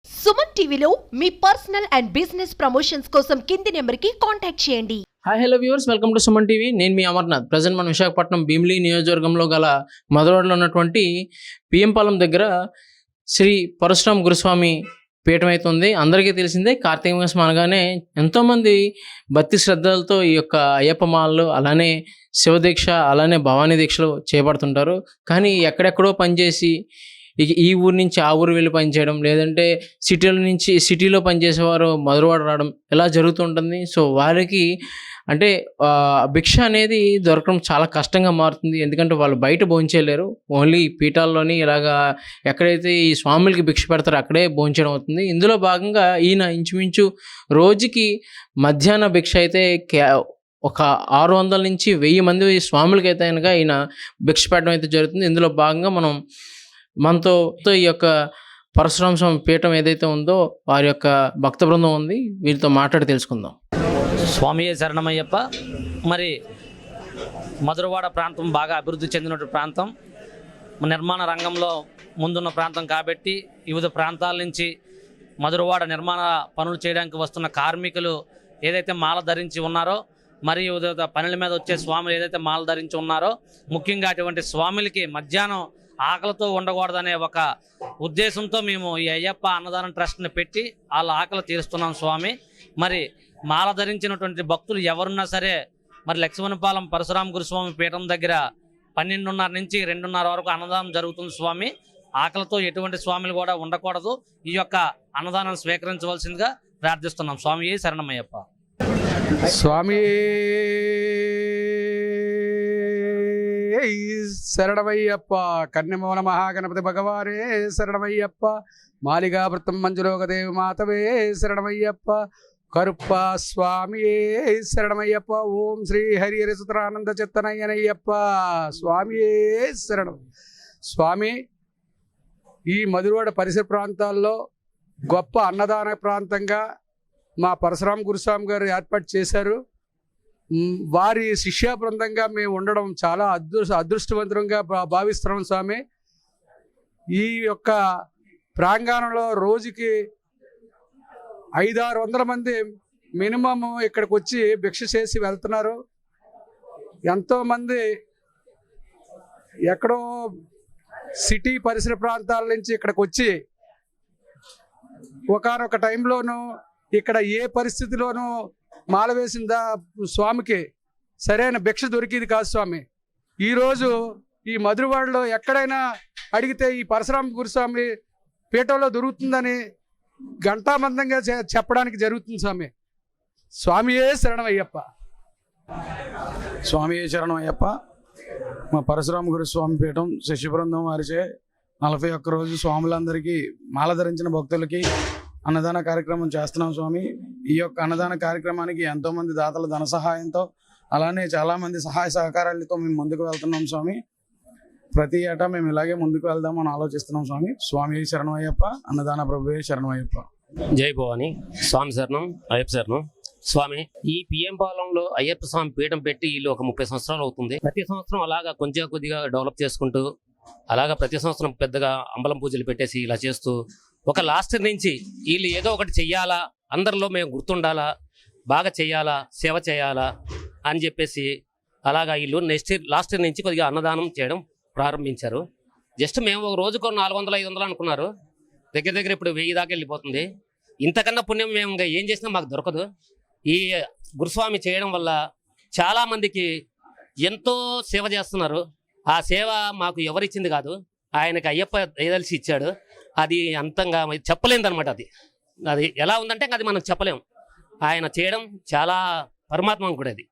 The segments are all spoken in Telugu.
సుమన్ టీవీలో మీ పర్సనల్ అండ్ బిజినెస్ ప్రమోషన్స్ కోసం కింది నెంబర్కి కాంటాక్ట్ చేయండి. Hi hello viewers, welcome to Suman TV. నేను మీ అమర్నాథ్. ప్రజెంట్ మన విశాఖపట్నం భీమిలి నియోజకవర్గంలో గల మధురవాడలో ఉన్నటువంటి పిఎంపాలెం దగ్గర శ్రీ పరశురామ గురుస్వామి పీఠం అయితే ఉంది. అందరికీ తెలిసిందే, కార్తీక మాసం అనగానే ఎంతోమంది భక్తి శ్రద్ధలతో ఈ యొక్క అయ్యప్ప మాలలు, అలానే శివదీక్ష, అలానే భవానీ దీక్షలు చేపడుతుంటారు. కానీ ఎక్కడెక్కడో పనిచేసి ఈ ఊరు నుంచి ఆ ఊరు వెళ్ళి పనిచేయడం, లేదంటే సిటీలో పనిచేసేవారు మధురవాడ రావడం, ఇలా జరుగుతుంటుంది. సో వారికి అంటే భిక్ష అనేది దొరకడం చాలా కష్టంగా మారుతుంది. ఎందుకంటే వాళ్ళు బయట భోంచేయలేరు. ఓన్లీ పీఠాల్లోని ఇలాగా ఎక్కడైతే ఈ స్వాములకి భిక్ష పెడతారో అక్కడే భోంచేయడం అవుతుంది. ఇందులో భాగంగా ఈయన ఇంచుమించు రోజుకి మధ్యాహ్న భిక్ష అయితే ఒక 600 నుంచి 1000 మంది స్వాములకి అయితే కనుక ఈయన భిక్ష పెట్టడం అయితే జరుగుతుంది. ఇందులో భాగంగా మనతో ఈ యొక్క పరశురామ స్వామి పీఠం ఏదైతే ఉందో వారి యొక్క భక్త బృందం ఉంది, వీరితో మాట్లాడి తెలుసుకుందాం. స్వామియే శరణమయ్యప్ప. మరి మధురవాడ ప్రాంతం బాగా అభివృద్ధి చెందినటువంటి ప్రాంతం, నిర్మాణ రంగంలో ముందున్న ప్రాంతం కాబట్టి వివిధ ప్రాంతాల నుంచి మధురవాడ నిర్మాణ పనులు చేయడానికి వస్తున్న కార్మికులు ఏదైతే మాల ధరించి ఉన్నారో, మరియు వివిధ పనుల మీద వచ్చే స్వాములు ఏదైతే మాల ధరించి ఉన్నారో, ముఖ్యంగా అటువంటి స్వాములకి మధ్యాహ్నం ఆకలితో ఉండకూడదనే ఒక ఉద్దేశంతో మేము ఈ అయ్యప్ప అన్నదానం ట్రస్ట్ని పెట్టి వాళ్ళ ఆకలి తీరుస్తున్నాం స్వామి. మరి మాల ధరించినటువంటి భక్తులు ఎవరున్నా సరే మరి లక్ష్మణపాలెం పరశురామ గురుస్వామి పీఠం దగ్గర 12:30 నుంచి 2:30 వరకు అన్నదానం జరుగుతుంది స్వామి. ఆకలితో ఎటువంటి స్వాములు కూడా ఉండకూడదు. ఈ యొక్క అన్నదానం స్వీకరించవలసిందిగా ప్రార్థిస్తున్నాం. స్వామి శరణమయ్యప్ప. స్వామి శరణమయ్యప్ప. కన్యమౌన మహాగణపతి భగవానే శరణమయ్యప్ప. మాలిగావృతం మంజులోకదేవి మాతవే శరణమయ్యప్ప. కరుప్ప స్వామియే శరణమయ్యప్ప. ఓం శ్రీ హరిహరి సుతరానంద చిత్తనయ్యనయ్యప్ప. స్వామియే శరణం. స్వామి, ఈ మధురవాడ పరిసర ప్రాంతాల్లో గొప్ప అన్నదాన ప్రాంతంగా మా పరశురామ గురుస్వామి గారు ఏర్పాటు చేశారు. వారి శిష్య బృందంగా మేము ఉండడం చాలా అదృష్టవంతంగా భావిస్తున్నాం స్వామి. ఈ యొక్క ప్రాంగణంలో రోజుకి 500-600 మంది మినిమం ఇక్కడికి వచ్చి భిక్ష చేసి వెళ్తున్నారు. ఎంతోమంది ఎక్కడో సిటీ పరిసర ప్రాంతాల నుంచి ఇక్కడికి వచ్చి ఒకానొక టైంలోనూ ఇక్కడ ఏ పరిస్థితిలోనూ మాల వేసిందా స్వామికి సరైన భిక్ష దొరికింది కాదు స్వామి. ఈరోజు ఈ మధురవాడలో ఎక్కడైనా అడిగితే ఈ పరశురామ గురుస్వామి పీఠంలో దొరుకుతుందని ఘంటామందంగా చెప్పడానికి జరుగుతుంది స్వామి. స్వామియే శరణమయ్యప్ప. స్వామియే శరణమయ్యప్ప. మా పరశురామ గురుస్వామి పీఠం శిష్య బృందం వారిచే 41 రోజు స్వాములందరికీ మాల ధరించిన భక్తులకి అన్నదాన కార్యక్రమం చేస్తున్నాం స్వామి. ఈ యొక్క అన్నదాన కార్యక్రమానికి ఎంతోమంది దాతల ధన సహాయంతో, అలానే చాలామంది సహాయ సహకారాలతో మేము ముందుకు వెళ్తున్నాం స్వామి. ప్రతి ఏటా మేము ఇలాగే ముందుకు వెళ్దామని ఆలోచిస్తున్నాం స్వామి. స్వామి శరణమయ్యప్ప. అన్నదాన ప్రభువే శరణమయ్యప్ప. జై భవాని. స్వామి శరణం, అయ్యప్ప శరణం. స్వామి, ఈ పిఎంపాలెంలో అయ్యప్ప స్వామి పీఠం పెట్టి వీళ్ళు ఒక 30 సంవత్సరాలు అవుతుంది. ప్రతి సంవత్సరం అలాగా కొంచెం కొద్దిగా డెవలప్ చేసుకుంటూ, అలాగా ప్రతి సంవత్సరం పెద్దగా అంబలం పూజలు పెట్టేసి ఇలా చేస్తూ, ఒక లాస్ట్ నుంచి వీళ్ళు ఏదో ఒకటి చెయ్యాలా, అందరిలో మేము గుర్తుండాలా, బాగా చెయ్యాలా, సేవ చేయాలా అని చెప్పేసి అలాగా వీళ్ళు లాస్ట్ ఇయర్ నుంచి కొద్దిగా అన్నదానం చేయడం ప్రారంభించారు. జస్ట్ మేము ఒక రోజుకు 400-500 అనుకున్నారు. దగ్గర ఇప్పుడు 1000 దాకా వెళ్ళిపోతుంది. ఇంతకన్నా పుణ్యం మేము ఇంకా ఏం చేసినా మాకు దొరకదు. ఈ గురుస్వామి చేయడం వల్ల చాలామందికి ఎంతో సేవ చేస్తున్నారు. ఆ సేవ మాకు ఎవరిచ్చింది కాదు, ఆయనకి అయ్యప్ప దయదలిసి ఇచ్చాడు. అది అంతంగా చెప్పలేదన్నమాట. అది ఎలా ఉందంటే అది మనం చెప్పలేము. ఆయన చేయడం చాలా పరమాత్మ కూడా. అది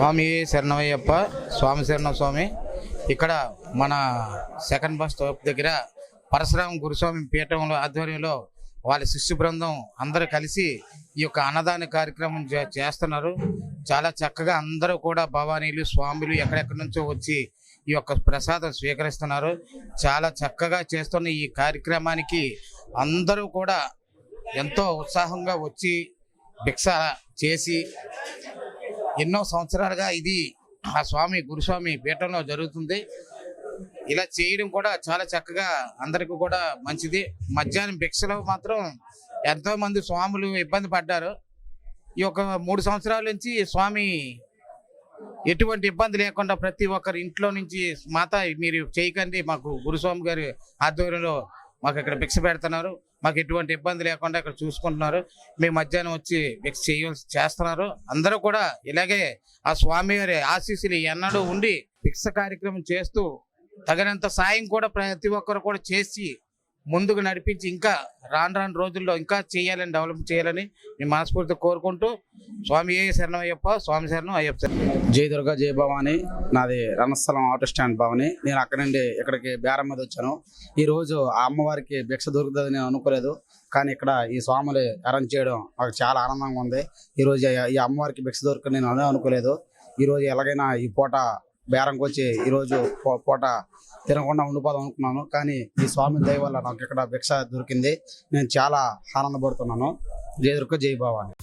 స్వామి శరణమయ్యప్ప. స్వామి శరణం స్వామి. ఇక్కడ మన సెకండ్ బస్ స్టాప్ దగ్గర పరశురామ గురుస్వామి పీఠంలో ఆధ్వర్యంలో వాళ్ళ శిష్య బృందం అందరూ కలిసి ఈ యొక్క అన్నదాన కార్యక్రమం చేస్తున్నారు. చాలా చక్కగా అందరూ కూడా భవానీలు, స్వాములు ఎక్కడెక్కడి నుంచో వచ్చి ఈ యొక్క ప్రసాదం స్వీకరిస్తున్నారు. చాలా చక్కగా చేస్తున్న ఈ కార్యక్రమానికి అందరూ కూడా ఎంతో ఉత్సాహంగా వచ్చి భిక్ష చేసి ఎన్నో సంవత్సరాలుగా ఇది ఆ స్వామి గురుస్వామి పీఠంలో జరుగుతుంది. ఇలా చేయడం కూడా చాలా చక్కగా అందరికీ కూడా మంచిది. మధ్యాహ్నం భిక్షలో మాత్రం ఎంతో మంది స్వాములు ఇబ్బంది పడ్డారు. ఈ ఒక 3 సంవత్సరాల నుంచి స్వామి ఎటువంటి ఇబ్బంది లేకుండా ప్రతి ఒక్కరి ఇంట్లో నుంచి మాత మీరు చేయకండి, మాకు గురుస్వామి గారి ఆధ్వర్యంలో మాకు ఇక్కడ భిక్ష పెడుతున్నారు, మాకు ఎటువంటి ఇబ్బంది లేకుండా ఇక్కడ చూసుకుంటున్నారు, మేము మధ్యాహ్నం వచ్చి భిక్ష చేస్తున్నారు. అందరూ కూడా ఇలాగే ఆ స్వామి గారి ఆశీస్సులు ఎన్నడూ ఉండి భిక్ష కార్యక్రమం చేస్తూ తగినంత సాయం కూడా ప్రతి ఒక్కరు కూడా చేసి ముందుకు నడిపించి ఇంకా రాను రోజుల్లో ఇంకా చేయాలని, డెవలప్ చేయాలని మేము మనస్ఫూర్తిగా కోరుకుంటూ స్వామి శరణం అయ్యప్ప, స్వామి శరణం అయ్యప్ప శరణం. జై దుర్గా జై భవాని. నాది రణస్థలం ఆటో స్టాండ్ భవాని. నేను అక్కడ నుండి ఇక్కడికి బేరం మీద వచ్చాను. ఈరోజు ఆ అమ్మవారికి భిక్ష దొరుకుతుంది నేను అనుకోలేదు, కానీ ఇక్కడ ఈ స్వాములు అరేంజ్ చేయడం నాకు చాలా ఆనందంగా ఉంది. ఈరోజు ఈ అమ్మవారికి భిక్ష దొరకని నేను అనుకోలేదు. ఈరోజు ఎలాగైనా ఈ పూట బేరంకి వచ్చి ఈరోజు పూట తినకుండా ఉండిపోదాం అనుకున్నాను, కానీ ఈ స్వామి దయ వల్ల నాకు ఇక్కడ భిక్ష దొరికింది. నేను చాలా ఆనందపడుతున్నాను. జై దుర్గా జై భవాని.